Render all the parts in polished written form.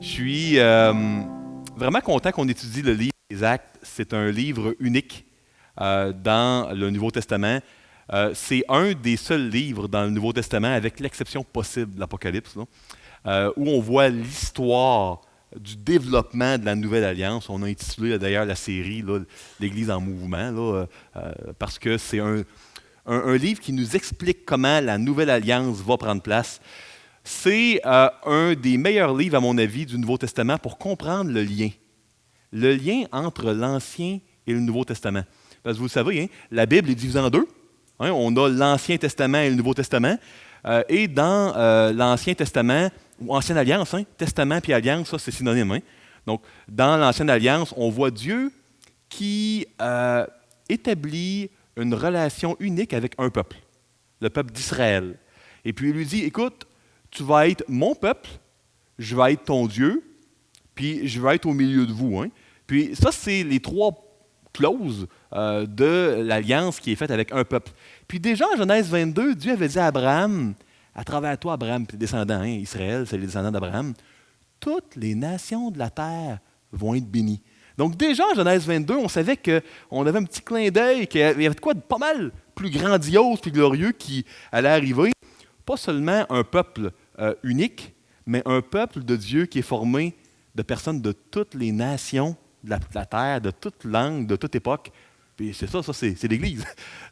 Je suis vraiment content qu'on étudie le livre des Actes. C'est un livre unique dans le Nouveau Testament. C'est un des seuls livres dans le Nouveau Testament, avec l'exception possible de l'Apocalypse, là, où on voit l'histoire du développement de la Nouvelle Alliance. On a intitulé d'ailleurs la série là, l'Église en mouvement, là, parce que c'est un livre qui nous explique comment la Nouvelle Alliance va prendre place. C'est un des meilleurs livres, à mon avis, du Nouveau Testament pour comprendre le lien entre l'Ancien et le Nouveau Testament. Parce que vous le savez, hein, la Bible est divisée en deux. Hein, on a l'Ancien Testament et le Nouveau Testament. Et dans l'Ancien Testament, ou Ancienne Alliance, hein, Testament puis Alliance, ça c'est synonyme. Hein. Donc, dans l'Ancienne Alliance, on voit Dieu qui établit une relation unique avec un peuple, le peuple d'Israël. Et puis il lui dit, écoute, tu vas être mon peuple, je vais être ton Dieu, puis je vais être au milieu de vous. Hein. Puis ça, c'est les trois clauses de l'alliance qui est faite avec un peuple. Puis déjà, en Genèse 22, Dieu avait dit à Abraham, à travers toi, Abraham, tes descendants, hein, Israël, c'est les descendants d'Abraham, toutes les nations de la terre vont être bénies. Donc déjà, en Genèse 22, on savait qu'on avait un petit clin d'œil, qu'il y avait de quoi de pas mal plus grandiose et glorieux qui allait arriver. Pas seulement un peuple unique, mais un peuple de Dieu qui est formé de personnes de toutes les nations de la terre, de toute langue, de toute époque. Puis c'est ça c'est l'Église.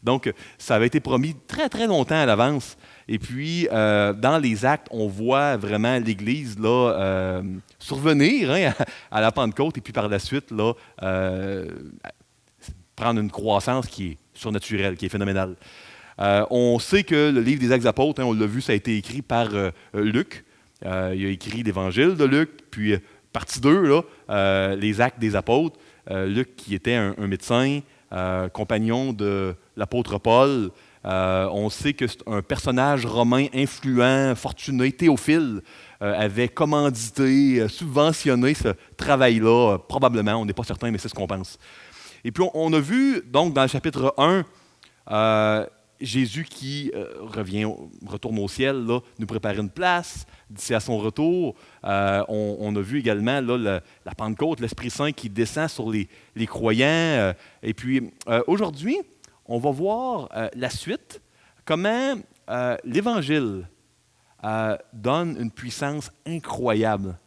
Donc, ça avait été promis très, très longtemps à l'avance. Et puis, dans les Actes, on voit vraiment l'Église là, survenir hein, à la Pentecôte et puis par la suite là, prendre une croissance qui est surnaturelle, qui est phénoménale. On sait que le livre des Actes des Apôtres, hein, on l'a vu, ça a été écrit par Luc. Il a écrit l'Évangile de Luc, puis partie 2, là, les Actes des Apôtres. Luc qui était un médecin, compagnon de l'apôtre Paul. On sait que c'est un personnage romain influent, fortuné, Théophile, avait commandité, subventionné ce travail-là, probablement, on n'est pas certain, mais c'est ce qu'on pense. Et puis on a vu, donc, dans le chapitre 1, Jésus qui retourne au ciel, là, nous prépare une place d'ici à son retour. On a vu également là, la Pentecôte, l'Esprit Saint qui descend sur les croyants. Et puis aujourd'hui, on va voir la suite, comment l'Évangile donne une puissance incroyable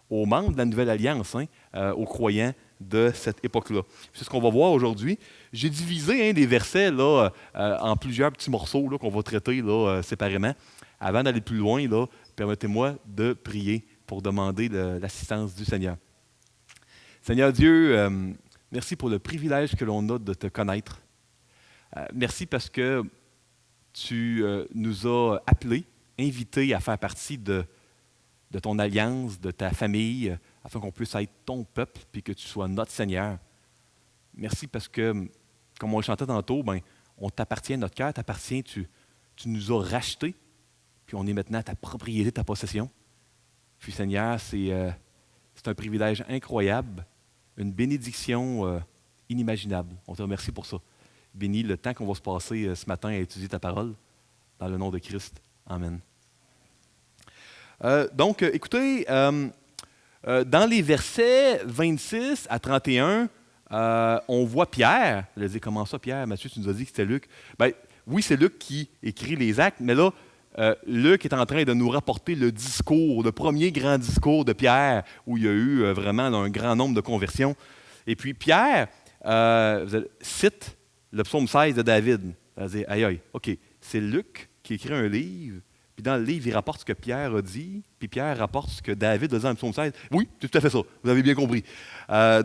aux membres de la Nouvelle Alliance, hein, aux croyants de cette époque-là. C'est ce qu'on va voir aujourd'hui. J'ai divisé les versets là, en plusieurs petits morceaux là, qu'on va traiter là, séparément. Avant d'aller plus loin, là, permettez-moi de prier pour demander l'assistance du Seigneur. Seigneur Dieu, merci pour le privilège que l'on a de te connaître. Merci parce que tu nous as appelés, invités à faire partie de ton alliance, de ta famille, afin qu'on puisse être ton peuple puis que tu sois notre Seigneur. Merci parce que, comme on le chantait tantôt, ben, on t'appartient, notre cœur t'appartient, tu nous as rachetés, puis on est maintenant ta propriété, ta possession. Puis Seigneur, c'est un privilège incroyable, une bénédiction inimaginable. On te remercie pour ça. Bénis le temps qu'on va se passer ce matin à étudier ta parole, dans le nom de Christ. Amen. Donc, écoutez, dans les versets 26 à 31, on voit Pierre. Je dis, comment ça, Pierre? Mathieu, tu nous as dit que c'était Luc. Ben, oui, c'est Luc qui écrit les Actes, mais là, Luc est en train de nous rapporter le discours, le premier grand discours de Pierre, où il y a eu vraiment un grand nombre de conversions. Et puis Pierre cite le psaume 16 de David. Elle dit, aïe, aïe, OK, c'est Luc qui écrit un livre. Puis dans le livre, il rapporte ce que Pierre a dit, puis Pierre rapporte ce que David a dit dans le psaume 16. Oui, c'est tout à fait ça, vous avez bien compris.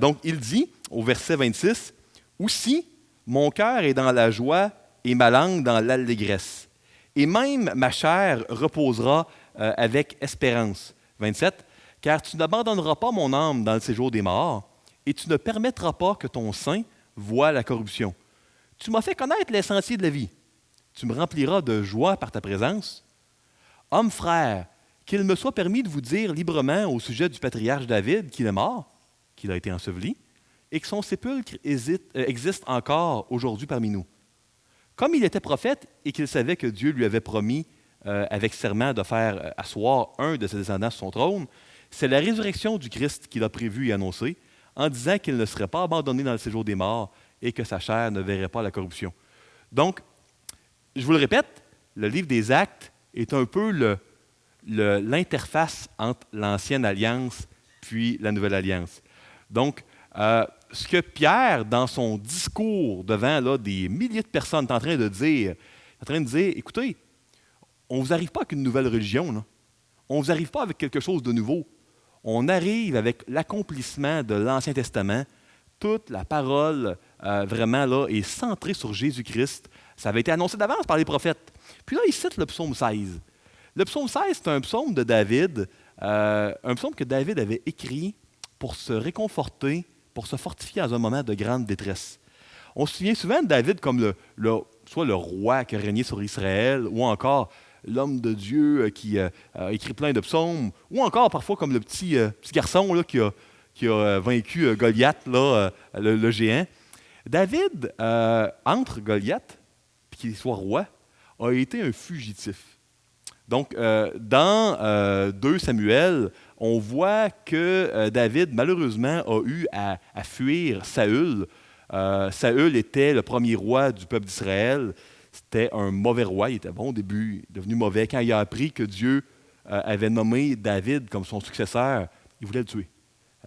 Donc, il dit, au verset 26, « Aussi, mon cœur est dans la joie et ma langue dans l'allégresse. Et même ma chair reposera avec espérance. » 27, « Car tu n'abandonneras pas mon âme dans le séjour des morts, et tu ne permettras pas que ton sein voie la corruption. Tu m'as fait connaître les sentiers de la vie. Tu me rempliras de joie par ta présence. » Hommes frères, qu'il me soit permis de vous dire librement au sujet du patriarche David qu'il est mort, qu'il a été enseveli, et que son sépulcre existe encore aujourd'hui parmi nous. Comme il était prophète et qu'il savait que Dieu lui avait promis avec serment de faire asseoir un de ses descendants sur son trône, C'est la résurrection du Christ qu'il a prévue et annoncée, en disant qu'il ne serait pas abandonné dans le séjour des morts et que sa chair ne verrait pas la corruption. Donc, je vous le répète, le livre des Actes est un peu l'interface entre l'ancienne alliance puis la nouvelle alliance. Donc, ce que Pierre, dans son discours devant là, des milliers de personnes, est en train de dire, écoutez, on ne vous arrive pas avec une nouvelle religion, là. On ne vous arrive pas avec quelque chose de nouveau. On arrive avec l'accomplissement de l'Ancien Testament. Toute la parole, vraiment, là, est centrée sur Jésus-Christ. Ça avait été annoncé d'avance par les prophètes. Puis là, il cite le psaume 16. Le psaume 16, c'est un psaume de David, un psaume que David avait écrit pour se réconforter, pour se fortifier dans un moment de grande détresse. On se souvient souvent de David comme soit le roi qui a régné sur Israël, ou encore l'homme de Dieu qui a écrit plein de psaumes, ou encore parfois comme le petit garçon là, qui a vaincu Goliath, là, le géant. David, entre Goliath et qu'il soit roi, a été un fugitif. Donc, dans 2 Samuel, on voit que David, malheureusement, a eu à fuir Saül. Saül était le premier roi du peuple d'Israël. C'était un mauvais roi. Il était bon au début, il est devenu mauvais. Quand il a appris que Dieu avait nommé David comme son successeur, il voulait le tuer.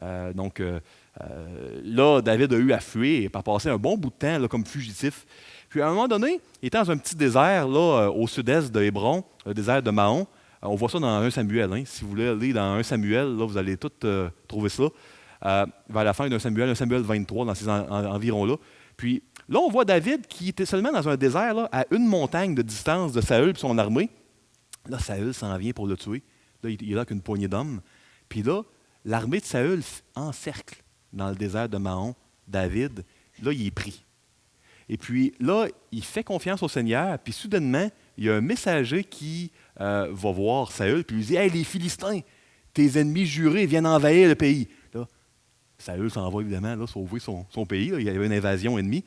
Là, David a eu à fuir et a passé un bon bout de temps là, comme fugitif. Puis à un moment donné, il était dans un petit désert là, au sud-est de Hébron, le désert de Mahon. On voit ça dans 1 Samuel. Hein. Si vous voulez aller dans 1 Samuel, là, vous allez tout trouver ça. Vers la fin d'un Samuel, 1 Samuel 23, dans ces environs-là. Puis là, on voit David qui était seulement dans un désert là, à une montagne de distance de Saül et son armée. Là, Saül s'en vient pour le tuer. Là, il est là avec une poignée d'hommes. Puis là, l'armée de Saül encercle dans le désert de Mahon David. Là, il est pris. Et puis là, il fait confiance au Seigneur, puis soudainement, il y a un messager qui va voir Saül, puis il lui dit « Hey, les Philistins, tes ennemis jurés viennent envahir le pays. » Là, Saül s'en va évidemment là, sauver son pays, là, il y avait une invasion ennemie.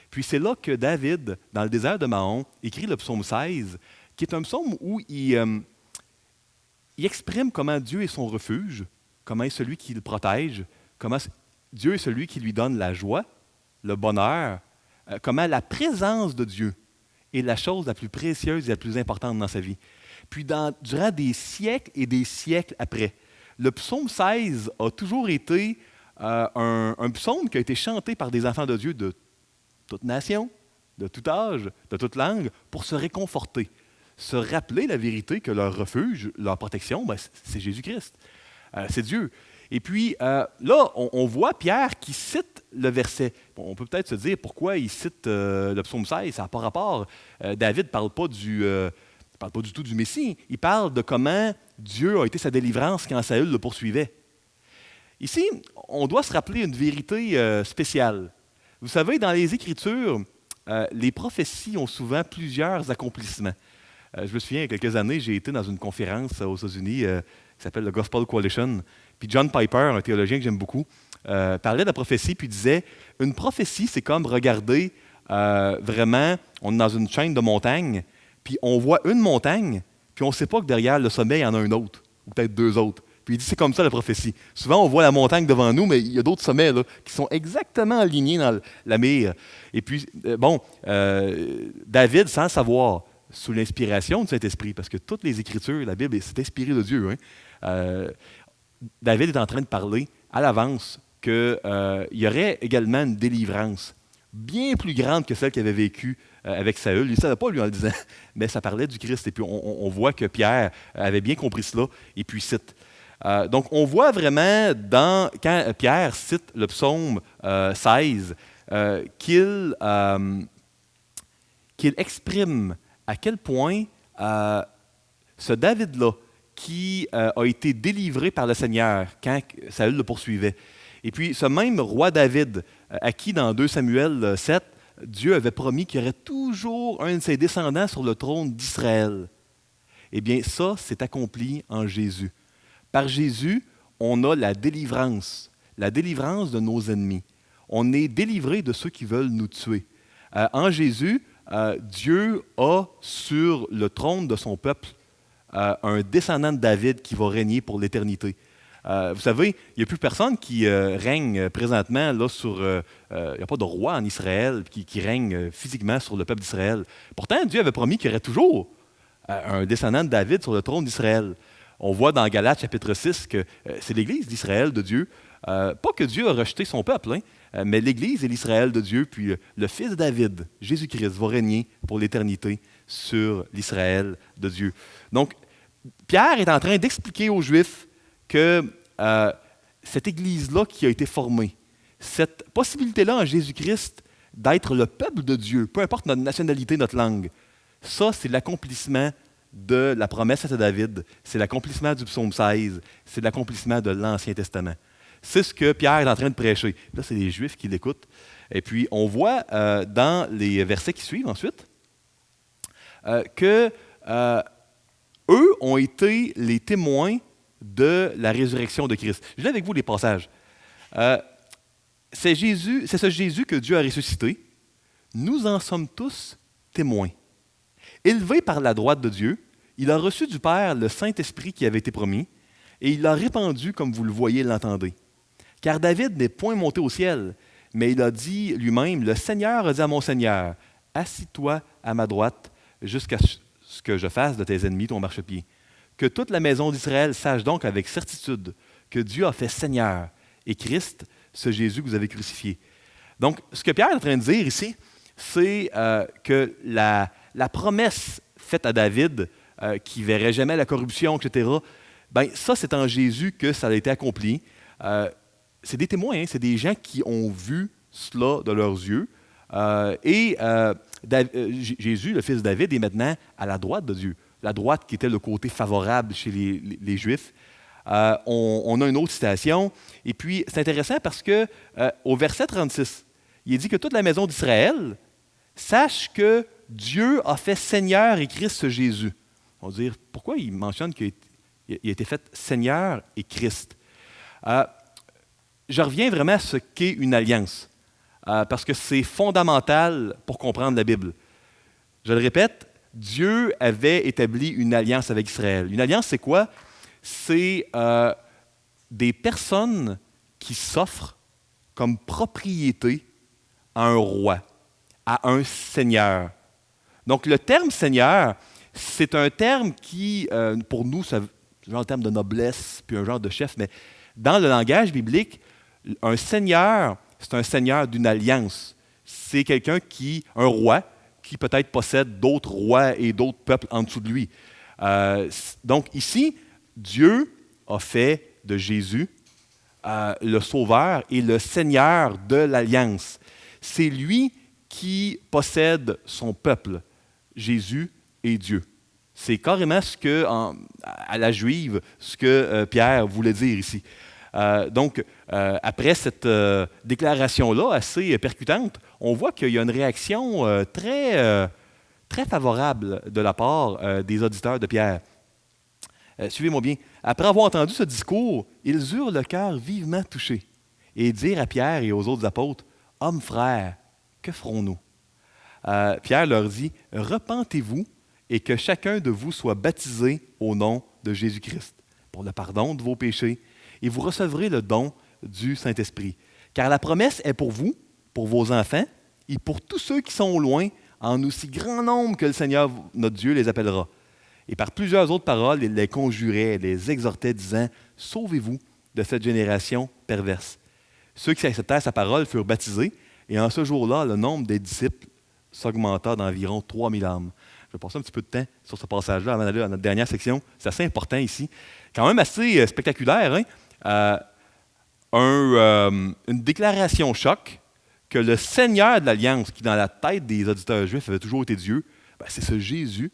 Puis c'est là que David, dans le désert de Mahon, écrit le psaume 16, qui est un psaume où il exprime comment Dieu est son refuge, comment est celui qui le protège, comment Dieu est celui qui lui donne la joie, le bonheur, comment la présence de Dieu est la chose la plus précieuse et la plus importante dans sa vie. Puis durant des siècles et des siècles après, le psaume 16 a toujours été un psaume qui a été chanté par des enfants de Dieu de toute nation, de tout âge, de toute langue, pour se réconforter, se rappeler la vérité que leur refuge, leur protection, ben, c'est Jésus-Christ, c'est Dieu. Et puis là, on voit Pierre qui cite le verset. Bon, on peut peut-être se dire pourquoi il cite le psaume 16, ça n'a pas rapport. David ne parle pas du tout du Messie. Il parle de comment Dieu a été sa délivrance quand Saül le poursuivait. Ici, on doit se rappeler une vérité spéciale. Vous savez, dans les Écritures, les prophéties ont souvent plusieurs accomplissements. Je me souviens, il y a quelques années, j'ai été dans une conférence aux États-Unis qui s'appelle le Gospel Coalition. Puis John Piper, un théologien que j'aime beaucoup, parlait de la prophétie, puis disait « Une prophétie, c'est comme regarder vraiment, on est dans une chaîne de montagnes, puis on voit une montagne, puis on ne sait pas que derrière le sommet, il y en a un autre, ou peut-être 2 autres. Puis il dit, c'est comme ça la prophétie. Souvent, on voit la montagne devant nous, mais il y a d'autres sommets là, qui sont exactement alignés dans la mire. Et puis, David, sans savoir, sous l'inspiration du Saint-Esprit, parce que toutes les Écritures, la Bible, c'est inspiré de Dieu. Hein, David est en train de parler à l'avance qu'il y aurait également une délivrance bien plus grande que celle qu'il avait vécue avec Saül. Il ne savait pas, lui, en le disant, mais ça parlait du Christ. Et puis, on voit que Pierre avait bien compris cela, et puis cite. Donc, on voit vraiment, quand Pierre cite le psaume 16, qu'il exprime à quel point ce David-là, qui a été délivré par le Seigneur quand Saül le poursuivait, et puis ce même roi David, à qui dans 2 Samuel 7, Dieu avait promis qu'il y aurait toujours un de ses descendants sur le trône d'Israël. Eh bien, ça, c'est accompli en Jésus. Par Jésus, on a la délivrance de nos ennemis. On est délivré de ceux qui veulent nous tuer. En Jésus, Dieu a sur le trône de son peuple un descendant de David qui va régner pour l'éternité. Vous savez, il n'y a plus personne qui règne présentement là, sur... il n'y a pas de roi en Israël qui règne physiquement sur le peuple d'Israël. Pourtant, Dieu avait promis qu'il y aurait toujours un descendant de David sur le trône d'Israël. On voit dans Galates chapitre 6 que c'est l'Église d'Israël de Dieu. Pas que Dieu a rejeté son peuple, mais l'Église est l'Israël de Dieu, puis le Fils de David, Jésus-Christ, va régner pour l'éternité sur l'Israël de Dieu. Donc, Pierre est en train d'expliquer aux Juifs que cette Église-là qui a été formée, cette possibilité-là en Jésus-Christ d'être le peuple de Dieu, peu importe notre nationalité, notre langue, ça, c'est l'accomplissement de la promesse à David, c'est l'accomplissement du psaume 16, c'est l'accomplissement de l'Ancien Testament. C'est ce que Pierre est en train de prêcher. Là, c'est les Juifs qui l'écoutent. Et puis, on voit dans les versets qui suivent ensuite que eux ont été les témoins de la résurrection de Christ. Je lis avec vous les passages. C'est ce Jésus que Dieu a ressuscité. Nous en sommes tous témoins. Élevé par la droite de Dieu, il a reçu du Père le Saint-Esprit qui avait été promis, et il l'a répandu comme vous le voyez et l'entendez. Car David n'est point monté au ciel, mais il a dit lui-même, « Le Seigneur a dit à mon Seigneur, assis-toi à ma droite jusqu'à ce que je fasse de tes ennemis ton marchepied. » Que toute la maison d'Israël sache donc avec certitude que Dieu a fait Seigneur et Christ, ce Jésus que vous avez crucifié. Donc, ce que Pierre est en train de dire ici, c'est que la promesse faite à David, qui ne verrait jamais la corruption, etc., ben, ça, c'est en Jésus que ça a été accompli. C'est des témoins, c'est des gens qui ont vu cela de leurs yeux. Jésus, le fils de David, est maintenant à la droite de Dieu. La droite qui était le côté favorable chez les Juifs. On a une autre citation. Et puis, c'est intéressant parce que au verset 36, il est dit que toute la maison d'Israël sache que Dieu a fait Seigneur et Christ Jésus. On va dire, pourquoi il mentionne qu'il a été fait Seigneur et Christ? Je reviens vraiment à ce qu'est une alliance, parce que c'est fondamental pour comprendre la Bible. Je le répète, Dieu avait établi une alliance avec Israël. Une alliance, c'est quoi? C'est des personnes qui s'offrent comme propriété à un roi, à un seigneur. Donc, le terme seigneur, c'est un terme qui, pour nous, c'est un genre de terme de noblesse, puis un genre de chef, mais dans le langage biblique, un seigneur, c'est un seigneur d'une alliance. C'est quelqu'un un roi, qui peut-être possède d'autres rois et d'autres peuples en dessous de lui. Donc ici, Dieu a fait de Jésus le sauveur et le seigneur de l'alliance. C'est lui qui possède son peuple. Jésus est Dieu. C'est carrément ce que, à la juive, ce que Pierre voulait dire ici. Donc, après cette déclaration-là, assez percutante, on voit qu'il y a une réaction très favorable de la part des auditeurs de Pierre. Suivez-moi bien. Après avoir entendu ce discours, ils eurent le cœur vivement touché et dirent à Pierre et aux autres apôtres, « Hommes frères, que ferons-nous? » Pierre leur dit, « Repentez-vous et que chacun de vous soit baptisé au nom de Jésus-Christ pour le pardon de vos péchés, et vous recevrez le don du Saint-Esprit. Car la promesse est pour vous, pour vos enfants, et pour tous ceux qui sont au loin, en aussi grand nombre que le Seigneur, notre Dieu, les appellera. » Et par plusieurs autres paroles, il les conjurait, les exhortait, disant, « Sauvez-vous de cette génération perverse. » Ceux qui acceptèrent sa parole furent baptisés, et en ce jour-là, le nombre des disciples s'augmenta d'environ 3000 âmes. Je vais passer un petit peu de temps sur ce passage-là avant d'aller à notre dernière section. C'est assez important ici. Quand même assez spectaculaire, hein? Une déclaration choc que le Seigneur de l'Alliance, qui dans la tête des auditeurs juifs avait toujours été Dieu, ben c'est ce Jésus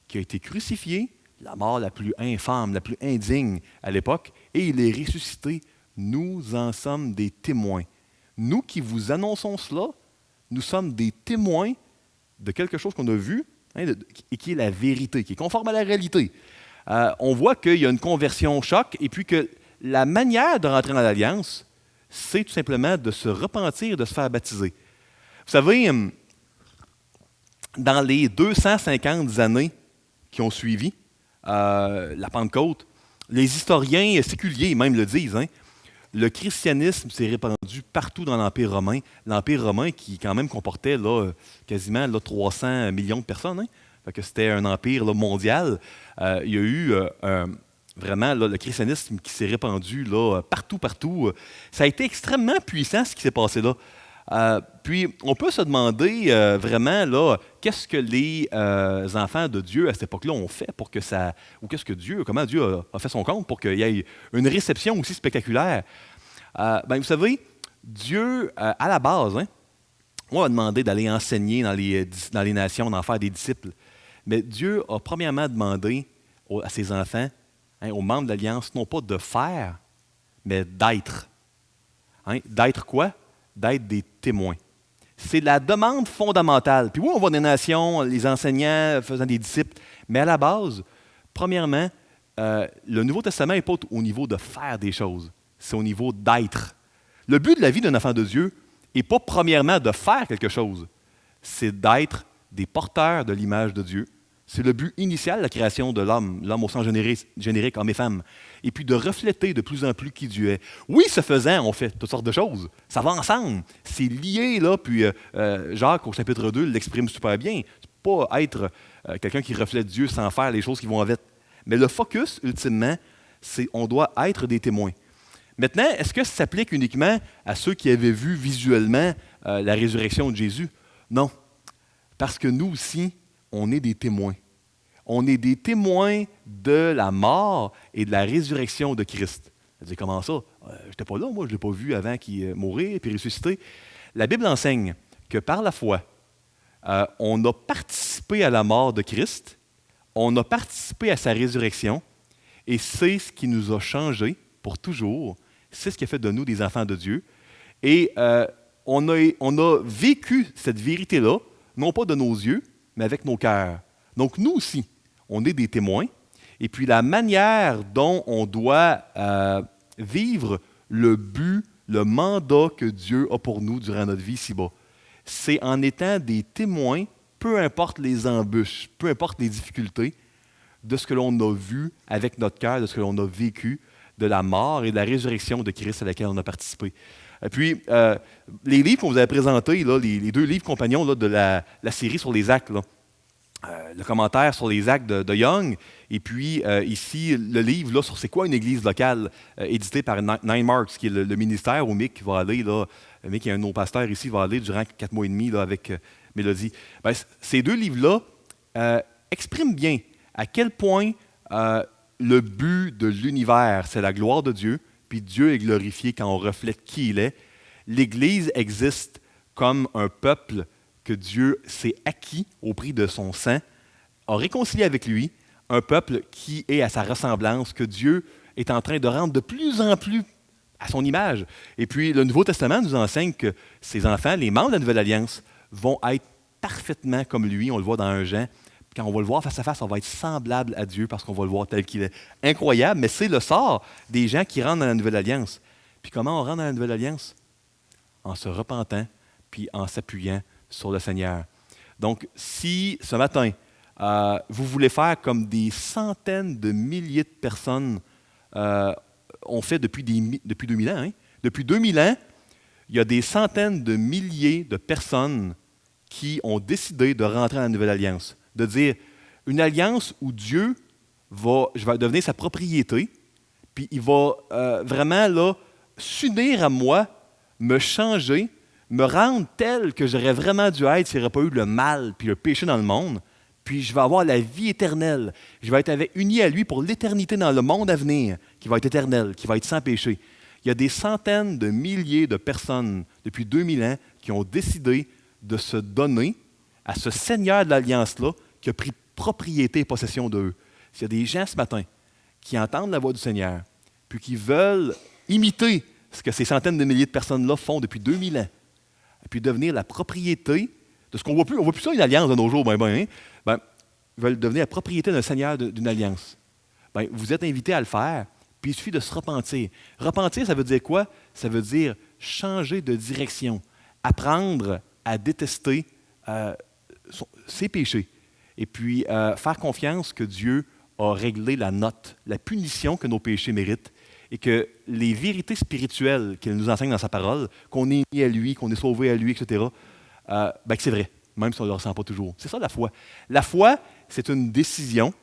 qui a été crucifié, la mort la plus infâme, la plus indigne à l'époque, et il est ressuscité. Nous en sommes des témoins. Nous qui vous annonçons cela, nous sommes des témoins de quelque chose qu'on a vu, hein, et qui est la vérité, qui est conforme à la réalité. On voit qu'il y a une conversion choc, et puis que la manière de rentrer dans l'Alliance, c'est tout simplement de se repentir, de se faire baptiser. Vous savez, dans les 250 années qui ont suivi la Pentecôte, Les historiens séculiers même le disent, hein, le christianisme s'est répandu partout dans l'Empire romain. L'Empire romain qui quand même comportait là, quasiment là, 300 millions de personnes. Hein. Fait que c'était un empire là, mondial. Il y a eu vraiment là, le christianisme qui s'est répandu là, partout, partout. Ça a été extrêmement puissant ce qui s'est passé là. Puis on peut se demander vraiment là, qu'est-ce que les enfants de Dieu à cette époque-là ont fait pour que ça, ou qu'est-ce que Dieu, comment Dieu a fait son compte pour qu'il y ait une réception aussi spectaculaire. Vous savez, Dieu, à la base, hein, on a demandé d'aller enseigner dans les nations, d'en faire des disciples. Mais Dieu a premièrement demandé à ses enfants, hein, aux membres de l'Alliance, non pas de faire, mais d'être. Hein, d'être quoi? D'être des témoins. C'est la demande fondamentale. Puis oui, on voit des nations, les enseignants faisant des disciples, mais à la base, premièrement, le Nouveau Testament n'est pas au niveau de faire des choses, c'est au niveau d'être. Le but de la vie d'un enfant de Dieu n'est pas premièrement de faire quelque chose, c'est d'être des porteurs de l'image de Dieu. C'est le but initial de la création de l'homme au sens générique, homme et femme. Et puis de refléter de plus en plus qui Dieu est. Oui, ce faisant, on fait toutes sortes de choses. Ça va ensemble. C'est lié, là. Puis Jacques, au chapitre 2, l'exprime super bien. C'est pas être quelqu'un qui reflète Dieu sans faire les choses qui vont avec. Mais le focus, ultimement, c'est on doit être des témoins. Maintenant, est-ce que ça s'applique uniquement à ceux qui avaient vu visuellement la résurrection de Jésus? Non. Parce que nous aussi, on est des témoins. On est des témoins de la mort et de la résurrection de Christ. Vous dites, comment ça? Je n'étais pas là, moi, je ne l'ai pas vu avant qu'il mourait et puis ressuscité. La Bible enseigne que par la foi, on a participé à la mort de Christ, on a participé à sa résurrection, et c'est ce qui nous a changés pour toujours. C'est ce qui a fait de nous des enfants de Dieu. Et on a vécu cette vérité-là, non pas de nos yeux, mais avec nos cœurs. Donc, nous aussi, on est des témoins. Et puis, la manière dont on doit vivre le but, le mandat que Dieu a pour nous durant notre vie ici-bas, c'est en étant des témoins, peu importe les embûches, peu importe les difficultés, de ce que l'on a vu avec notre cœur, de ce que l'on a vécu, de la mort et de la résurrection de Christ à laquelle on a participé. Et puis, les livres qu'on vous avait présentés, là, les deux livres compagnons là, de la série sur les actes, là, le commentaire sur les actes de Young, et puis ici, le livre là, sur c'est quoi une église locale, édité par Nine Marks, qui est le ministère où Mick va aller, là, Mick, qui est un de nos pasteurs ici, va aller durant 4 mois et demi là, avec Mélodie. Ben, ces deux livres-là expriment bien à quel point le but de l'univers, c'est la gloire de Dieu, puis Dieu est glorifié quand on reflète qui il est. L'Église existe comme un peuple que Dieu s'est acquis au prix de son sang, a réconcilié avec lui, un peuple qui est à sa ressemblance, que Dieu est en train de rendre de plus en plus à son image. Et puis, le Nouveau Testament nous enseigne que ses enfants, les membres de la Nouvelle Alliance, vont être parfaitement comme lui. On le voit dans 1 Jean. Quand on va le voir face à face, on va être semblable à Dieu parce qu'on va le voir tel qu'il est. Incroyable, mais c'est le sort des gens qui rentrent dans la Nouvelle Alliance. Puis comment on rentre dans la Nouvelle Alliance? En se repentant, puis en s'appuyant sur le Seigneur. Donc, si ce matin, vous voulez faire comme des centaines de milliers de personnes ont fait depuis 2000 ans, hein? Depuis 2000 ans, il y a des centaines de milliers de personnes qui ont décidé de rentrer dans la Nouvelle Alliance. De dire, une alliance où Dieu va devenir sa propriété, puis il va vraiment là, s'unir à moi, me changer, me rendre tel que j'aurais vraiment dû être s'il n'y aurait pas eu le mal puis le péché dans le monde, puis je vais avoir la vie éternelle. Je vais être uni à lui pour l'éternité dans le monde à venir, qui va être éternel, qui va être sans péché. Il y a des centaines de milliers de personnes depuis 2000 ans qui ont décidé de se donner à ce Seigneur de l'Alliance-là qui a pris propriété et possession d'eux. S'il y a des gens ce matin qui entendent la voix du Seigneur, puis qui veulent imiter ce que ces centaines de milliers de personnes-là font depuis 2000 ans, et puis devenir la propriété de ce qu'on ne voit plus. On ne voit plus ça, une alliance de nos jours, ils veulent devenir la propriété d'un Seigneur d'une alliance. Vous êtes invités à le faire, puis il suffit de se repentir. Repentir, ça veut dire quoi? Ça veut dire changer de direction, apprendre à détester ses péchés, et puis faire confiance que Dieu a réglé la note, la punition que nos péchés méritent, et que les vérités spirituelles qu'il nous enseigne dans sa parole, qu'on est mis à lui, qu'on est sauvé à lui, etc., que c'est vrai, même si on ne le ressent pas toujours. C'est ça la foi. La foi, c'est une décision.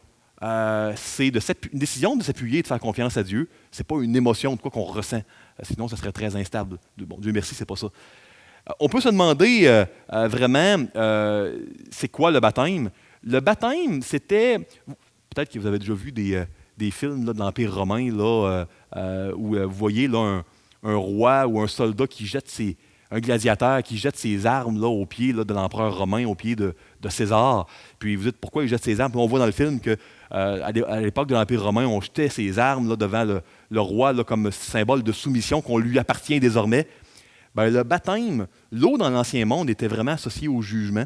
C'est une décision de s'appuyer et de faire confiance à Dieu. Ce n'est pas une émotion de quoi qu'on ressent. Sinon, ça serait très instable. Bon, Dieu merci, c'est pas ça. On peut se demander vraiment, c'est quoi le baptême? Le baptême, c'était... Peut-être que vous avez déjà vu des films là, de l'Empire romain là, où vous voyez là, un roi ou un soldat qui jette un gladiateur qui jette ses armes là, aux pieds là, de l'empereur romain, aux pieds de César. Puis vous dites pourquoi il jette ses armes? Puis on voit dans le film qu'à l'époque de l'Empire romain, on jetait ses armes là, devant le roi là, comme symbole de soumission qu'on lui appartient désormais. Bien, le baptême, l'eau dans l'Ancien Monde était vraiment associée au jugement.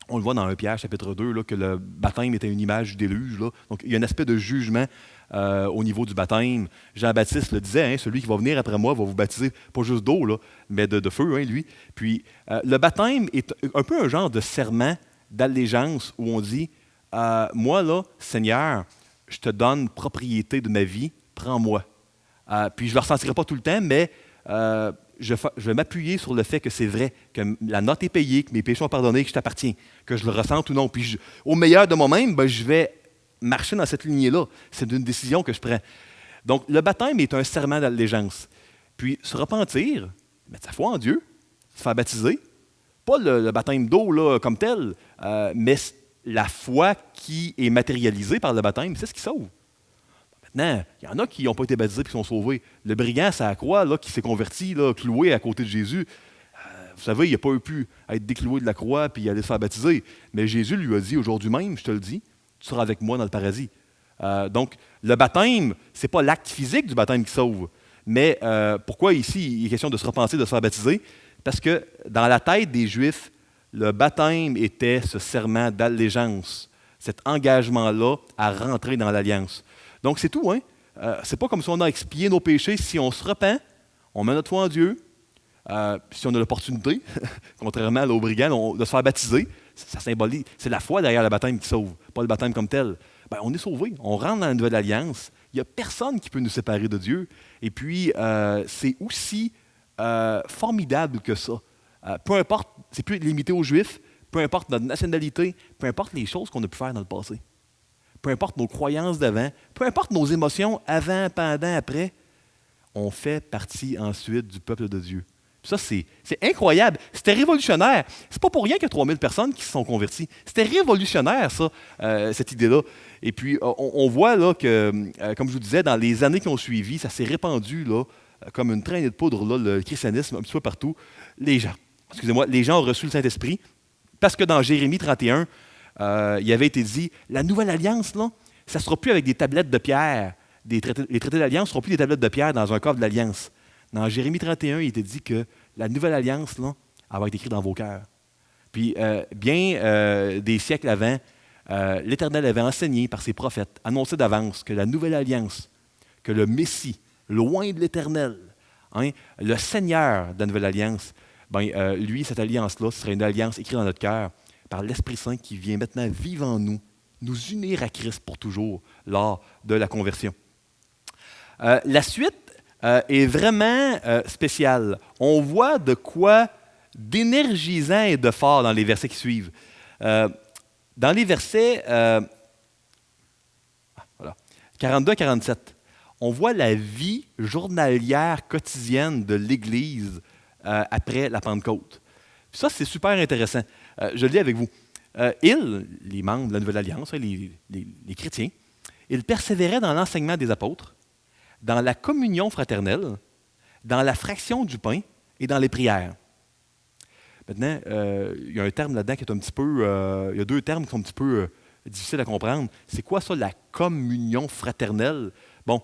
On le voit dans 1 Pierre, chapitre 2, là, que le baptême était une image du déluge. Là. Donc, il y a un aspect de jugement au niveau du baptême. Jean-Baptiste le disait, hein, celui qui va venir après moi va vous baptiser, pas juste d'eau, là, mais de feu, hein, lui. Puis, le baptême est un peu un genre de serment d'allégeance où on dit, moi, là, Seigneur, je te donne propriété de ma vie, prends-moi. Puis, je ne le ressentirai pas tout le temps, mais je vais m'appuyer sur le fait que c'est vrai, que la note est payée, que mes péchés sont pardonnés, que je t'appartiens, que je le ressente ou non. Puis au meilleur de moi-même, je vais marcher dans cette lignée-là. C'est une décision que je prends. Donc, le baptême est un serment d'allégeance. Puis, se repentir, mettre sa foi en Dieu, se faire baptiser, pas le baptême d'eau là, comme tel, mais la foi qui est matérialisée par le baptême, c'est ce qui sauve. Maintenant, il y en a qui n'ont pas été baptisés et qui sont sauvés. Le brigand, c'est à la croix, là, qui s'est converti, là, cloué à côté de Jésus. Vous savez, il n'a pas pu être décloué de la croix et aller se faire baptiser. Mais Jésus lui a dit, aujourd'hui même, je te le dis, tu seras avec moi dans le paradis. Donc, le baptême, ce n'est pas l'acte physique du baptême qui sauve. Mais pourquoi ici, il est question de se repenser, de se faire baptiser? Parce que dans la tête des Juifs, le baptême était ce serment d'allégeance, cet engagement-là à rentrer dans l'alliance. Donc, c'est tout. Hein? C'est pas comme si on a expié nos péchés. Si on se repent, on met notre foi en Dieu. Si on a l'opportunité, contrairement aux brigands, de se faire baptiser, ça symbolise. C'est la foi derrière le baptême qui sauve, pas le baptême comme tel. Bien, on est sauvé. On rentre dans la nouvelle alliance. Il n'y a personne qui peut nous séparer de Dieu. Et puis, c'est aussi formidable que ça. Peu importe, c'est plus limité aux Juifs, peu importe notre nationalité, peu importe les choses qu'on a pu faire dans le passé. Peu importe nos croyances d'avant, peu importe nos émotions avant, pendant, après, on fait partie ensuite du peuple de Dieu. Ça, c'est incroyable. C'était révolutionnaire. C'est pas pour rien qu'il y a 3000 personnes qui se sont converties. C'était révolutionnaire, ça, cette idée-là. Et puis, on voit là, que, comme je vous disais, dans les années qui ont suivi, ça s'est répandu là, comme une traînée de poudre, là, le christianisme, un petit peu partout. Les gens ont reçu le Saint-Esprit parce que dans Jérémie 31, il avait été dit, la nouvelle alliance, là, ça ne sera plus avec des tablettes de pierre. Les traités d'alliance ne seront plus des tablettes de pierre dans un coffre de l'alliance. Dans Jérémie 31, il était dit que la nouvelle alliance, là, elle va être écrite dans vos cœurs. Puis, des siècles avant, l'Éternel avait enseigné par ses prophètes, annoncé d'avance que la nouvelle alliance, que le Messie, loin de l'Éternel, hein, le Seigneur de la nouvelle alliance, lui, cette alliance-là, ce serait une alliance écrite dans notre cœur par l'Esprit Saint qui vient maintenant vivre en nous, nous unir à Christ pour toujours lors de la conversion. La suite est vraiment spéciale. On voit de quoi d'énergisant et de fort dans les versets qui suivent. Dans les versets 42 à 47, on voit la vie journalière quotidienne de l'Église après la Pentecôte. Puis ça, c'est super intéressant. Je le lis avec vous. Ils, les membres de la Nouvelle Alliance, les chrétiens, ils persévéraient dans l'enseignement des apôtres, dans la communion fraternelle, dans la fraction du pain et dans les prières. Maintenant, il y a un terme là-dedans qui est un petit peu... il y a deux termes qui sont un petit peu difficiles à comprendre. C'est quoi ça, la communion fraternelle? Bon,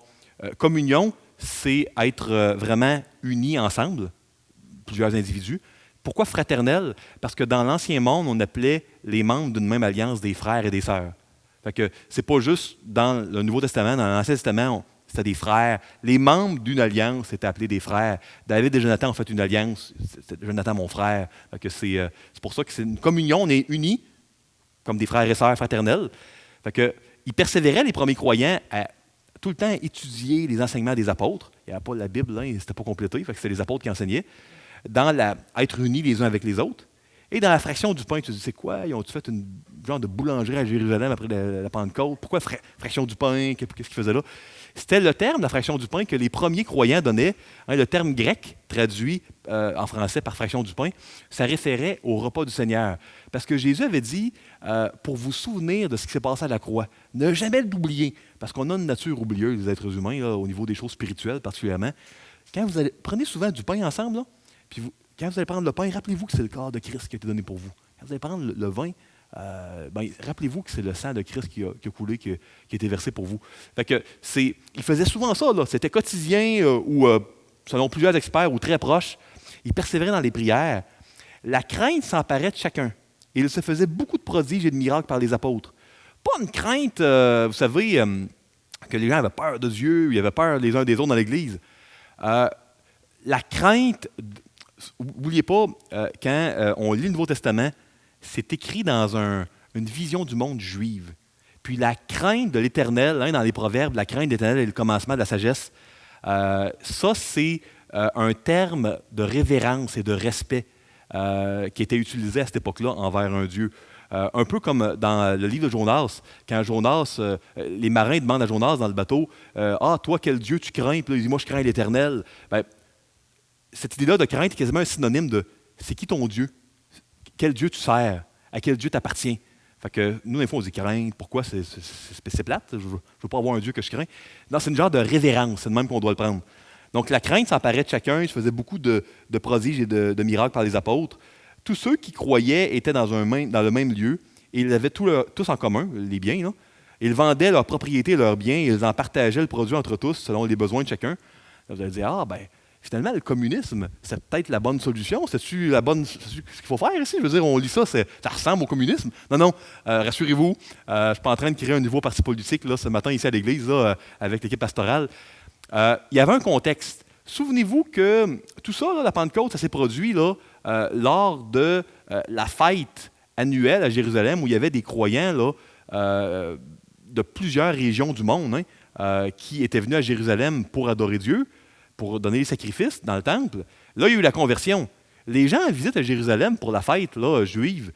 communion, c'est être vraiment unis ensemble, plusieurs individus. Pourquoi fraternelle? Parce que dans l'Ancien Monde, on appelait les membres d'une même alliance des frères et des sœurs. Fait que c'est pas juste dans le Nouveau Testament, dans l'Ancien Testament, c'était des frères. Les membres d'une alliance étaient appelés des frères. David et Jonathan ont fait une alliance. C'est Jonathan, mon frère. Fait que c'est pour ça que c'est une communion, on est unis comme des frères et sœurs fraternels. Fait que, ils persévéraient, les premiers croyants, à tout le temps étudier les enseignements des apôtres. Il n'y avait pas la Bible, hein, c'était pas complété, fait que c'était les apôtres qui enseignaient. Être unis les uns avec les autres. Et dans la fraction du pain, tu te dis, c'est quoi? Ils ont fait une genre de boulangerie à Jérusalem après la Pentecôte? Pourquoi fraction du pain? Qu'est-ce qu'ils faisaient là? C'était le terme, la fraction du pain, que les premiers croyants donnaient. Hein, le terme grec, traduit en français par fraction du pain, ça référait au repas du Seigneur. Parce que Jésus avait dit, pour vous souvenir de ce qui s'est passé à la croix, ne jamais l'oublier. Parce qu'on a une nature oublieuse, les êtres humains, là, au niveau des choses spirituelles particulièrement. Prenez souvent du pain ensemble, là, puis quand vous allez prendre le pain, rappelez-vous que c'est le corps de Christ qui a été donné pour vous. Quand vous allez prendre le vin, rappelez-vous que c'est le sang de Christ qui a coulé, qui a été versé pour vous. Fait que ils faisaient souvent ça, là. C'était quotidien ou, selon plusieurs experts, ou très proches. Ils persévéraient dans les prières. La crainte s'emparait de chacun. Et il se faisait beaucoup de prodiges et de miracles par les apôtres. Pas une crainte, vous savez, que les gens avaient peur de Dieu, ils avaient peur les uns des autres dans l'Église. La crainte... N'oubliez pas, quand on lit le Nouveau Testament, c'est écrit dans une vision du monde juive. Puis la crainte de l'Éternel, hein, dans les Proverbes, la crainte de l'Éternel est le commencement de la sagesse. Ça, c'est un terme de révérence et de respect qui était utilisé à cette époque-là envers un Dieu. Un peu comme dans le livre de Jonas, quand Jonas, les marins demandent à Jonas dans le bateau, « Ah, toi, quel Dieu tu crains? » Puis là, il dit, « Moi, je crains l'Éternel. » Cette idée-là de crainte est quasiment un synonyme de c'est qui ton Dieu? Quel Dieu tu sers? À quel Dieu t'appartient? Fait que nous, des fois, on dit crainte. Pourquoi? C'est plate. Je ne veux pas avoir un Dieu que je crains. Non, c'est une genre de révérence. C'est de même qu'on doit le prendre. Donc, la crainte s'emparait de chacun. Il se faisait beaucoup de prodiges et de miracles par les apôtres. Tous ceux qui croyaient étaient dans le même lieu et ils avaient tous en commun, les biens. Là. Ils vendaient leurs propriétés et leurs biens et ils en partageaient le produit entre tous selon les besoins de chacun. Là, vous allez dire, finalement, le communisme, c'est peut-être la bonne solution. C'est-tu ce qu'il faut faire ici? Je veux dire, on lit ça, ça ressemble au communisme. Non, rassurez-vous, je ne suis pas en train de créer un nouveau parti politique là, ce matin ici à l'Église là, avec l'équipe pastorale. Il y avait un contexte. Souvenez-vous que tout ça, là, la Pentecôte, ça s'est produit là, lors de la fête annuelle à Jérusalem où il y avait des croyants là, de plusieurs régions du monde qui étaient venus à Jérusalem pour adorer Dieu, pour donner les sacrifices dans le temple. Là, il y a eu la conversion. Les gens en visite à Jérusalem pour la fête là, juive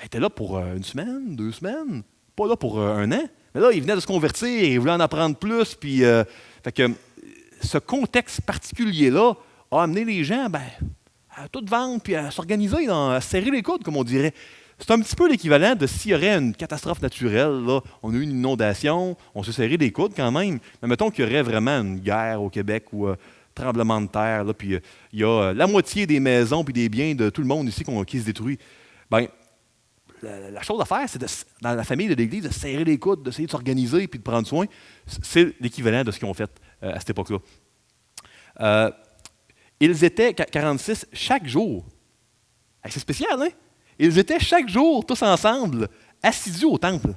étaient là pour une semaine, 2 semaines, pas là pour un an. Mais là, ils venaient de se convertir, ils voulaient en apprendre plus. Puis, fait que ce contexte particulier-là a amené les gens à tout vendre puis à s'organiser, à se serrer les coudes, comme on dirait. C'est un petit peu l'équivalent de s'il y aurait une catastrophe naturelle. Là, on a eu une inondation, on s'est serré les coudes quand même. Mais mettons qu'il y aurait vraiment une guerre au Québec ou tremblement de terre, là, puis il y a la moitié des maisons puis des biens de tout le monde ici qui se détruit. La chose à faire, c'est dans la famille de l'Église de serrer les coudes, d'essayer de s'organiser puis de prendre soin. C'est l'équivalent de ce qu'ils ont fait à cette époque-là. Ils étaient 46 chaque jour. C'est spécial, hein? Ils étaient chaque jour, tous ensemble, assidus au temple.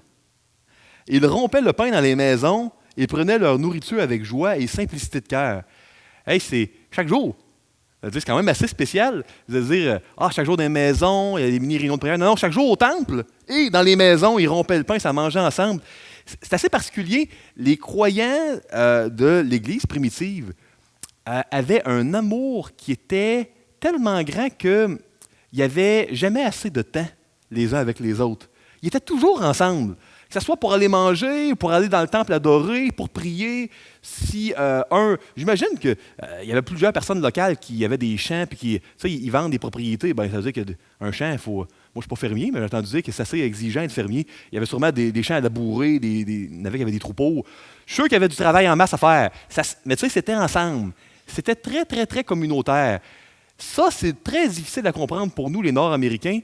Ils rompaient le pain dans les maisons et prenaient leur nourriture avec joie et simplicité de cœur. C'est chaque jour. C'est quand même assez spécial de dire chaque jour dans les maisons, il y a des mini-réunions de prière. Non, chaque jour au temple et dans les maisons, ils rompaient le pain, ça mangeait ensemble. C'est assez particulier. Les croyants de l'Église primitive avaient un amour qui était tellement grand que il n'y avait jamais assez de temps les uns avec les autres. Ils étaient toujours ensemble, que ce soit pour aller manger, pour aller dans le temple adorer, pour prier. J'imagine qu'il y avait plusieurs personnes locales qui avaient des champs puis ils vendent des propriétés. Ça veut dire qu'un champ, il faut. Moi, je ne suis pas fermier, mais j'ai entendu dire que c'est assez exigeant d'être fermier. Il y avait sûrement des champs à labourer, il y avait des troupeaux. Je suis sûr qu'il y avait du travail en masse à faire. Mais c'était ensemble. C'était très, très, très communautaire. Ça, c'est très difficile à comprendre pour nous, les Nord-Américains.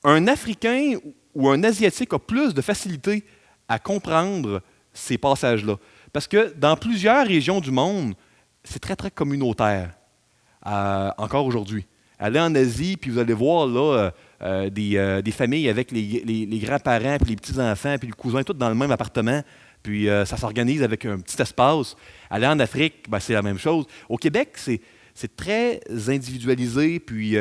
Un Africain ou un Asiatique a plus de facilité à comprendre ces passages-là. Parce que dans plusieurs régions du monde, c'est très, très communautaire, encore aujourd'hui. Allez en Asie, puis vous allez voir là, des familles avec les grands-parents, puis les petits-enfants, puis le cousin, tous dans le même appartement. Puis ça s'organise avec un petit espace. Allez en Afrique, c'est la même chose. Au Québec, c'est très individualisé, puis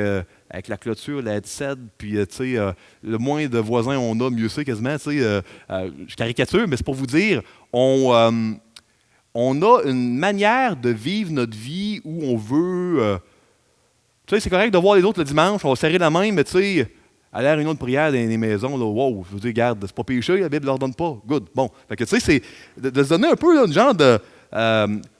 avec la clôture, la headset, puis le moins de voisins on a, mieux c'est quasiment. Je caricature, mais c'est pour vous dire, on a une manière de vivre notre vie où on veut. C'est correct de voir les autres le dimanche, on va serrer la main, mais à la réunion de prière dans les maisons, là, wow, je veux dire, regarde, c'est pas péché, la Bible ne leur donne pas. Good. Bon. Fait que c'est de se donner un peu là, une genre de.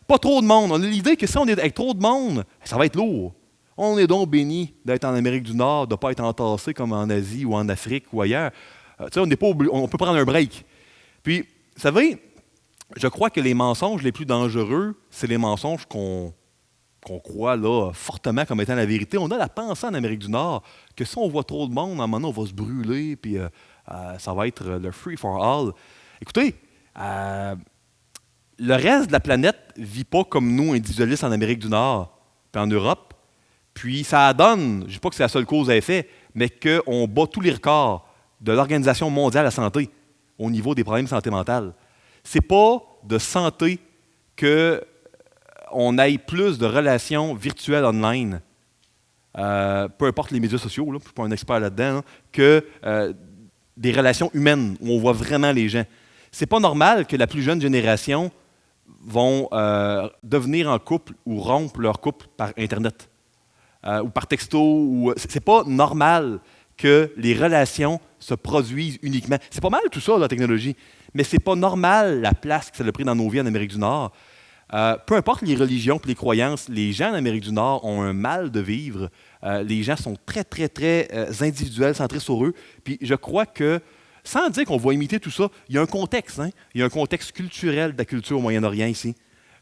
Pas trop de monde. On a l'idée que si on est avec trop de monde, ça va être lourd. On est donc béni d'être en Amérique du Nord, de ne pas être entassé comme en Asie ou en Afrique ou ailleurs. On n'est pas on peut prendre un break. Puis, vous savez, je crois que les mensonges les plus dangereux, c'est les mensonges qu'on croit là, fortement comme étant la vérité. On a la pensée en Amérique du Nord que si on voit trop de monde, à un moment donné, on va se brûler, puis ça va être le free for all. Écoutez, le reste de la planète ne vit pas comme nous, individualistes en Amérique du Nord puis en Europe. Puis ça donne, je ne dis pas que c'est la seule cause à effet, mais qu'on bat tous les records de l'Organisation mondiale de la santé au niveau des problèmes de santé mentale. Ce n'est pas de santé qu'on ait plus de relations virtuelles online, peu importe les médias sociaux, là, je ne suis pas un expert là-dedans, là, que des relations humaines où on voit vraiment les gens. Ce n'est pas normal que la plus jeune génération vont devenir en couple ou rompre leur couple par Internet ou par texto. C'est pas normal que les relations se produisent uniquement. C'est pas mal tout ça, la technologie, mais c'est pas normal la place que ça a pris dans nos vies en Amérique du Nord. Peu importe les religions et les croyances, les gens en Amérique du Nord ont un mal de vivre. Les gens sont très, très, très individuels, centrés sur eux. Puis je crois que sans dire qu'on va imiter tout ça, il y a un contexte. Hein? Il y a un contexte culturel de la culture au Moyen-Orient ici.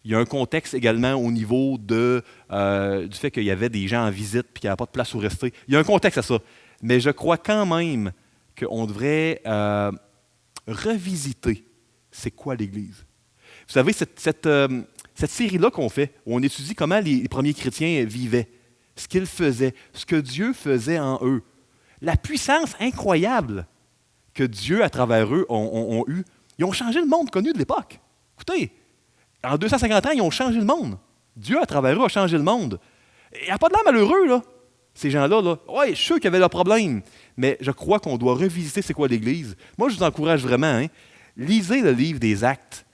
Il y a un contexte également au niveau du fait qu'il y avait des gens en visite et qu'il n'y avait pas de place où rester. Il y a un contexte à ça. Mais je crois quand même qu'on devrait revisiter c'est quoi l'Église. Vous savez, cette série-là qu'on fait, où on étudie comment les premiers chrétiens vivaient, ce qu'ils faisaient, ce que Dieu faisait en eux, la puissance incroyable que Dieu, à travers eux, ont eu. Ils ont changé le monde connu de l'époque. Écoutez, en 250 ans, ils ont changé le monde. Dieu, à travers eux, a changé le monde. Il n'y a pas de l'air malheureux, là, ces gens-là. Là. Oui, je suis sûr qu'ils avaient leurs problèmes, mais je crois qu'on doit revisiter c'est quoi l'Église. Moi, je vous encourage vraiment. Hein, lisez le livre des Actes.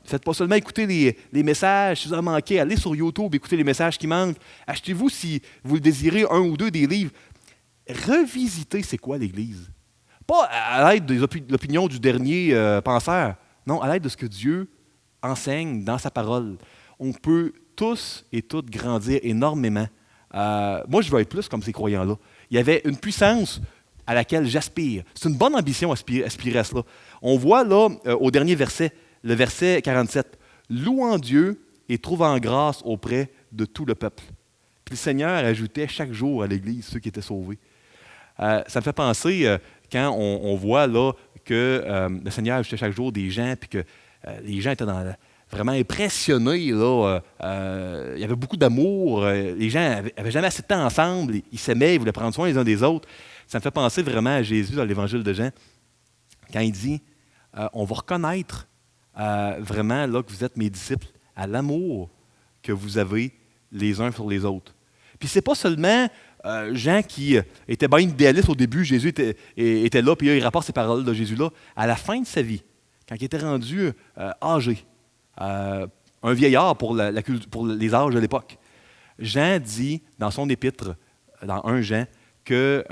Faites pas seulement écouter les messages, si vous en manquez, allez sur YouTube, écoutez les messages qui manquent. Achetez-vous, si vous le désirez, un ou deux des livres. Revisitez c'est quoi l'Église. Pas à l'aide de l'opinion du dernier penseur, non, à l'aide de ce que Dieu enseigne dans sa parole. On peut tous et toutes grandir énormément. Moi, je veux être plus comme ces croyants-là. Il y avait une puissance à laquelle j'aspire. C'est une bonne ambition aspirer à cela. On voit là, au dernier verset, le verset 47, « Louant Dieu et trouvant grâce auprès de tout le peuple. » Puis le Seigneur ajoutait chaque jour à l'Église ceux qui étaient sauvés. Ça me fait penser, quand on voit là que le Seigneur ajoutait chaque jour des gens, puis que les gens étaient vraiment impressionnés. Là, il y avait beaucoup d'amour. Les gens n'avaient jamais assez de temps ensemble. Ils s'aimaient, ils voulaient prendre soin les uns des autres. Ça me fait penser vraiment à Jésus dans l'Évangile de Jean, quand il dit on va reconnaître vraiment là, que vous êtes mes disciples à l'amour que vous avez les uns sur les autres. Puis c'est pas seulement Jean qui était bien idéaliste au début, Jésus était là, puis il rapporte ces paroles de Jésus-là. À la fin de sa vie, quand il était rendu âgé, un vieillard pour les âges de l'époque, Jean dit dans son épître, dans 1 Jean, que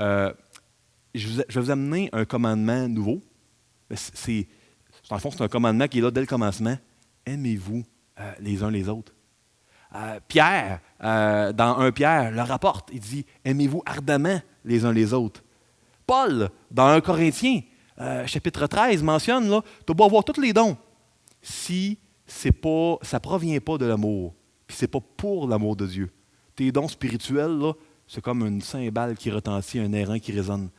je vais vous amener un commandement nouveau. Dans le fond, c'est un commandement qui est là dès le commencement. Aimez-vous les uns les autres. Pierre, dans 1 Pierre, le rapporte. Il dit aimez-vous ardemment les uns les autres. Paul, dans 1 Corinthiens, chapitre 13, mentionne là, tu dois avoir tous les dons. Si ça ne provient pas de l'amour, puis ce n'est pas pour l'amour de Dieu. Tes dons spirituels, là, c'est comme une cymbale qui retentit, un airain qui résonne.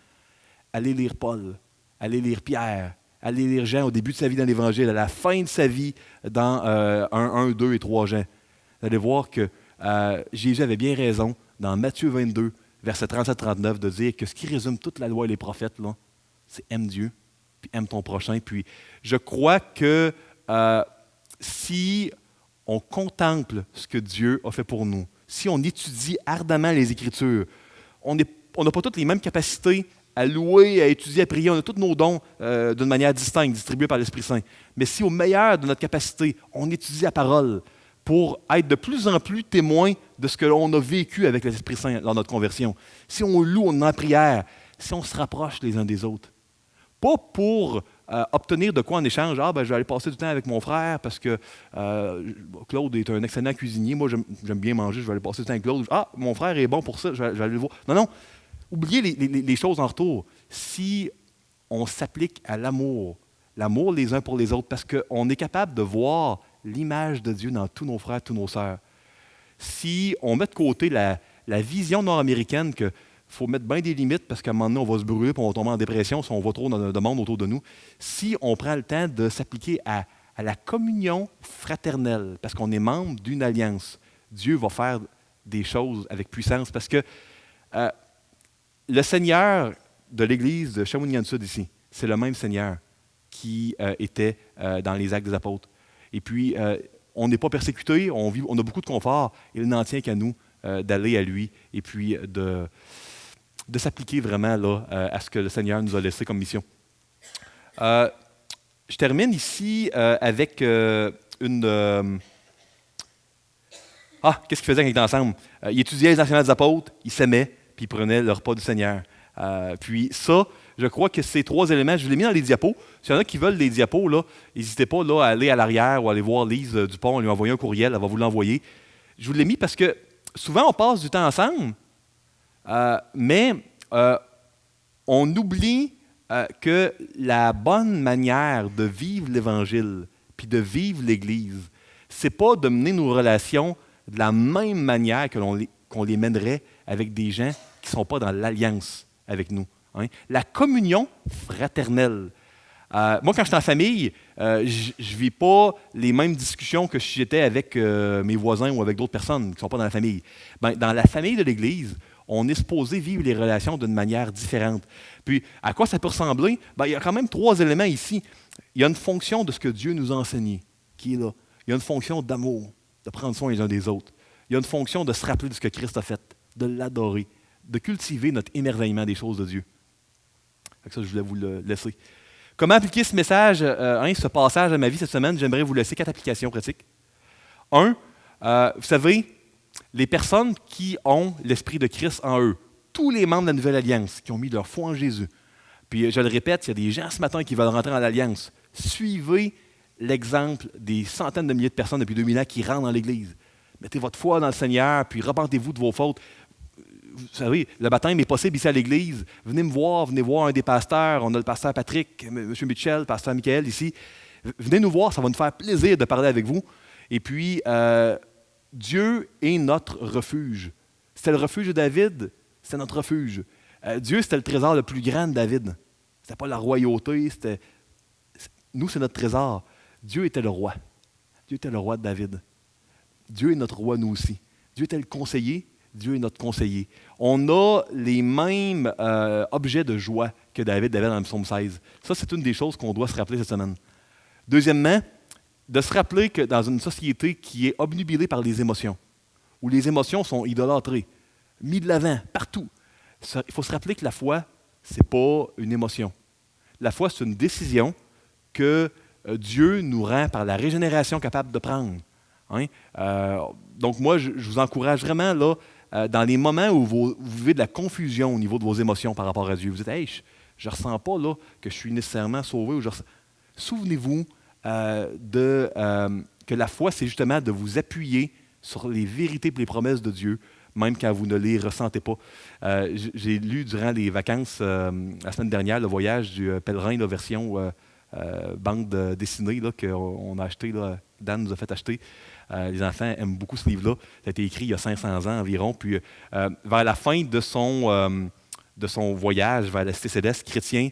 Allez lire Paul, allez lire Pierre, allez lire Jean au début de sa vie dans l'Évangile, à la fin de sa vie dans 1, 2 et 3 Jean. Vous allez voir que Jésus avait bien raison dans Matthieu 22, verset 37-39, de dire que ce qui résume toute la loi et les prophètes, là, c'est aime Dieu, puis aime ton prochain. Puis je crois que si on contemple ce que Dieu a fait pour nous, si on étudie ardemment les Écritures, on n'a pas toutes les mêmes capacités à louer, à étudier, à prier. On a tous nos dons d'une manière distincte, distribués par l'Esprit Saint. Mais si au meilleur de notre capacité, on étudie la parole pour être de plus en plus témoin de ce que l'on a vécu avec l'Esprit Saint dans notre conversion, si on loue, on est en prière, si on se rapproche les uns des autres, pas pour obtenir de quoi en échange. Je vais aller passer du temps avec mon frère parce que Claude est un excellent cuisinier. Moi, j'aime bien manger, je vais aller passer du temps avec Claude. Mon frère est bon pour ça, je vais aller le voir. Non, oubliez les choses en retour. Si on s'applique à l'amour les uns pour les autres, parce qu'on est capable de voir l'image de Dieu dans tous nos frères, tous nos sœurs. Si on met de côté la vision nord-américaine que faut mettre bien des limites parce qu'à un moment donné, on va se brûler et on va tomber en dépression si on voit trop de monde autour de nous. Si on prend le temps de s'appliquer à la communion fraternelle, parce qu'on est membre d'une alliance, Dieu va faire des choses avec puissance parce que le Seigneur de l'Église de Shawinigan-Sud ici, c'est le même Seigneur qui était dans les Actes des Apôtres. Et puis, on n'est pas persécuté, on a beaucoup de confort. Il n'en tient qu'à nous d'aller à lui et puis de s'appliquer vraiment là, à ce que le Seigneur nous a laissé comme mission. Je termine ici avec une... qu'est-ce qu'ils faisaient quand ils étaient ensemble? Ils étudiaient les enseignements des apôtres, ils s'aimaient, puis ils prenaient le repas du Seigneur. Puis ça, je crois que ces 3 éléments, je vous l'ai mis dans les diapos. S'il y en a qui veulent les diapos, n'hésitez pas là, à aller à l'arrière ou à aller voir Lise Dupont, lui envoyer un courriel, elle va vous l'envoyer. Je vous l'ai mis parce que souvent, on passe du temps ensemble, mais on oublie que la bonne manière de vivre l'Évangile puis de vivre l'Église, c'est pas de mener nos relations de la même manière qu'on les mènerait avec des gens qui ne sont pas dans l'alliance avec nous. Hein? La communion fraternelle. Moi, quand je suis en famille, je ne vis pas les mêmes discussions que si j'étais avec mes voisins ou avec d'autres personnes qui ne sont pas dans la famille. Dans la famille de l'Église, on est supposé vivre les relations d'une manière différente. Puis, à quoi ça peut ressembler? Il y a quand même 3 éléments ici. Il y a une fonction de ce que Dieu nous a enseigné, qui est là. Il y a une fonction d'amour, de prendre soin les uns des autres. Il y a une fonction de se rappeler de ce que Christ a fait, de l'adorer, de cultiver notre émerveillement des choses de Dieu. Ça, je voulais vous le laisser. Comment appliquer ce message, ce passage à ma vie cette semaine? J'aimerais vous laisser 4 applications pratiques. 1, vous savez, les personnes qui ont l'Esprit de Christ en eux, tous les membres de la Nouvelle Alliance qui ont mis leur foi en Jésus. Puis, je le répète, il y a des gens ce matin qui veulent rentrer dans l'Alliance. Suivez l'exemple des centaines de milliers de personnes depuis 2000 ans qui rentrent dans l'Église. Mettez votre foi dans le Seigneur, puis repentez-vous de vos fautes. Vous savez, le baptême est possible ici à l'Église. Venez me voir, venez voir un des pasteurs. On a le pasteur Patrick, M. Mitchell, le pasteur Michael ici. Venez nous voir, ça va nous faire plaisir de parler avec vous. Et puis, Dieu est notre refuge. C'était le refuge de David, c'était notre refuge. Dieu, c'était le trésor le plus grand de David. C'était pas la royauté, nous, c'est notre trésor. Dieu était le roi. Dieu était le roi de David. Dieu est notre roi, nous aussi. Dieu était le conseiller. Dieu est notre conseiller. On a les mêmes objets de joie que David avait dans le psaume 16. Ça, c'est une des choses qu'on doit se rappeler cette semaine. Deuxièmement, de se rappeler que dans une société qui est obnubilée par les émotions, où les émotions sont idolâtrées, mises de l'avant, partout, il faut se rappeler que la foi, ce n'est pas une émotion. La foi, c'est une décision que Dieu nous rend par la régénération capable de prendre. Hein? Donc moi, je vous encourage vraiment, là, dans les moments où vous vivez de la confusion au niveau de vos émotions par rapport à Dieu, vous dites « Hey, je ne ressens pas là, que je suis nécessairement sauvé. » Souvenez-vous que la foi, c'est justement de vous appuyer sur les vérités et les promesses de Dieu, même quand vous ne les ressentez pas. J'ai lu durant les vacances, la semaine dernière, le voyage du pèlerin, la version bande dessinée là, qu'on a acheté, là, Dan nous a fait acheter. Les enfants aiment beaucoup ce livre-là. Ça a été écrit il y a 500 ans environ. Puis, vers la fin de son voyage vers la cité céleste, Chrétien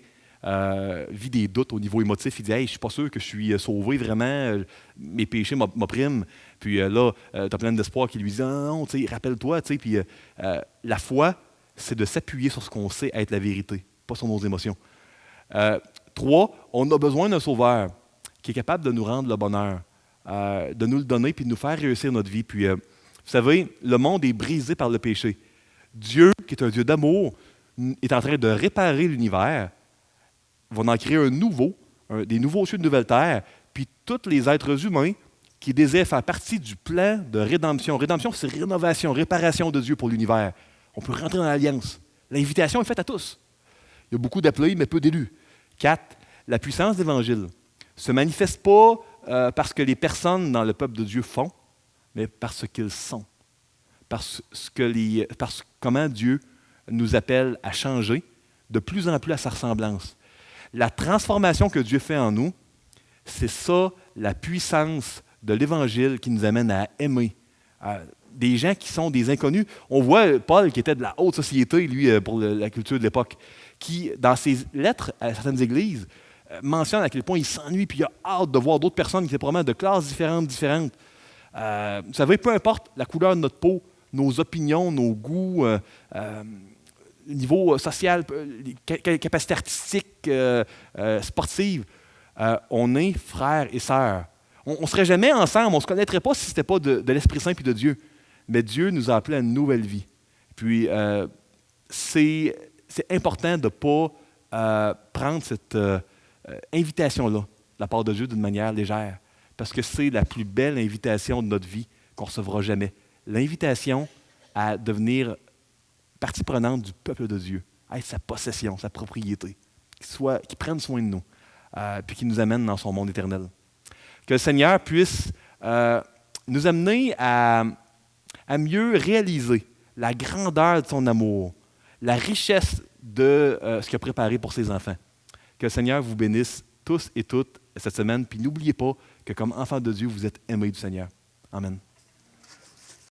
vit des doutes au niveau émotif. Il dit « Hey, je ne suis pas sûr que je suis sauvé vraiment. Mes péchés m'oppriment. » Puis là, tu as plein d'espoir qui lui dit « Non, rappelle-toi. » Puis la foi, c'est de s'appuyer sur ce qu'on sait être la vérité, pas sur nos émotions. 3, on a besoin d'un sauveur qui est capable de nous rendre le bonheur, de nous le donner puis de nous faire réussir notre vie. Puis Vous savez, le monde est brisé par le péché. Dieu, qui est un Dieu d'amour, est en train de réparer l'univers, va en créer un nouveau, des nouveaux cieux, de nouvelles terres, puis tous les êtres humains qui désirent faire partie du plan de rédemption. Rédemption, c'est rénovation, réparation de Dieu pour l'univers. On peut rentrer dans l'alliance. L'invitation est faite à tous. Il y a beaucoup d'appelés, mais peu d'élus. 4. La puissance de l'Évangile ne se manifeste pas parce que les personnes dans le peuple de Dieu font, mais parce qu'ils sont. Comment Dieu nous appelle à changer de plus en plus à sa ressemblance. La transformation que Dieu fait en nous, c'est ça, la puissance de l'Évangile qui nous amène à aimer. Des gens qui sont des inconnus. On voit Paul, qui était de la haute société, lui, pour la culture de l'époque, qui, dans ses lettres à certaines églises, mentionne à quel point il s'ennuie puis il a hâte de voir d'autres personnes qui étaient probablement de classes différentes. Vous savez, peu importe la couleur de notre peau, nos opinions, nos goûts, niveau social, capacité artistique, sportive, on est frères et sœurs. On ne serait jamais ensemble, on ne se connaîtrait pas si ce n'était pas de l'Esprit Saint et de Dieu. Mais Dieu nous a appelés à une nouvelle vie. Puis, c'est important de ne pas prendre cette invitation-là de la part de Dieu d'une manière légère. Parce que c'est la plus belle invitation de notre vie qu'on ne recevra jamais. L'invitation à devenir partie prenante du peuple de Dieu, à être sa possession, sa propriété, qui prenne soin de nous, puis qui nous amène dans son monde éternel. Que le Seigneur puisse nous amener à mieux réaliser la grandeur de son amour, la richesse de ce qu'il a préparé pour ses enfants. Que le Seigneur vous bénisse tous et toutes cette semaine, puis n'oubliez pas que comme enfants de Dieu, vous êtes aimés du Seigneur. Amen.